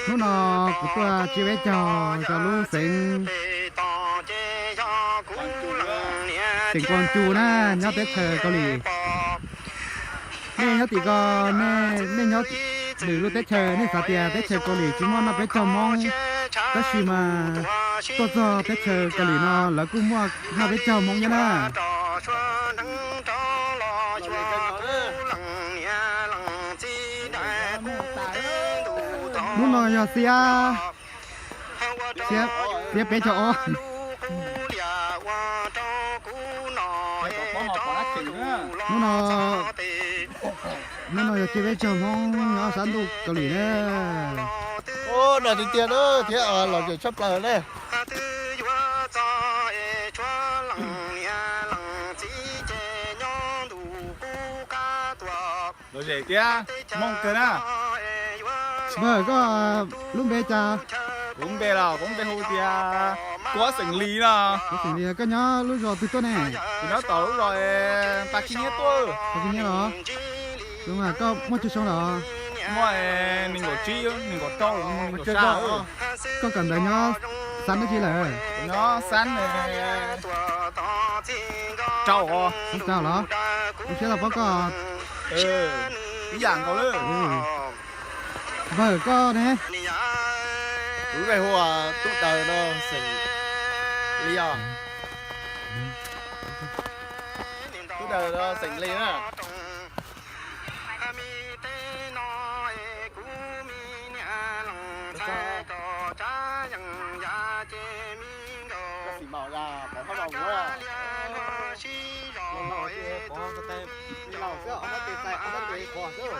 lúc nào của tôi chỉ biết cho lúc sinh con chú na nhớ tết thờ có lì nên nhớ thì có nên nhớ từ lúc tết thờ nên sao tiệt tết thờ có lì chúng nó biết cho mong tất gì mà tôi cho tết thờ có lì nó là cũng mua nó biết cho mong nhá na lúc nào giờ xia bé cho nó nói chỉ biết chờ mong nó sẵn đủ cầu lì đấy. Ô, nè thì tiền đó, thế là kiểu chấp lời đấy. Rồi gì kia, mong cơ na. Vâng, có lúc bé cha. Cũng bé là, cũng bé hôi tia. Có xử lý là. Có xử lý, cái nhá lúc rồi từ tôi này. Thì nó tỏ lúc rồi, ta kinh nhé tôi. Ta kinh nhé đó. Đúng rồi, có một chút xong đó. Mọi mình có chi, mình có trâu, mình có sao. Có cần đấy nhá, sẵn đó chi là. Nó sẵn này. Trâu hả? Không trâu đó. Cũng sẽ là có. Cái dạng có nữa. Vâng, có nè. Đúng về hoa tốt đời nó xử lý à. Tốt đời nó xử lý à. Bảo ra bỏ phát đầu quá. Bỏ cái tay cái đầu cái ông nó tịt tay ông nó tịt khó chứ.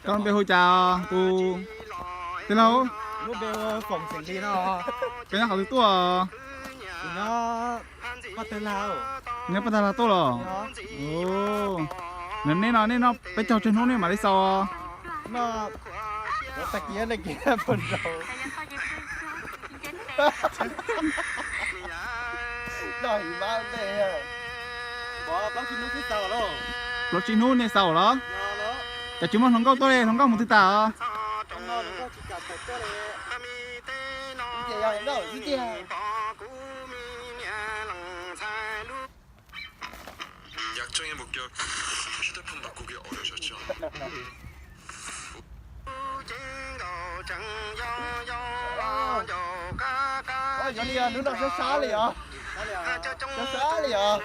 Con bé hôi chào tu thế nào? Lúc bé phòng xử lý nó. Cái nhà học từ tua Nó bắt tay lao. nghe bắt đầu là tôi rồi. Ồ, nên nó bé trâu trên hông này mà đi sau. Nó tạch này kia phần đầu. Đòi bao đây. Bỏ bác xin nước thích sao đó. Nó chín hông này sau đó. Chả chúng mình không có tôi đây, không có một thứ tao. 약정의 목격 휴대폰 바꾸기 어려우셨죠? Ôi, nó đi nước nào xá xá liền à? Xá xá liền à?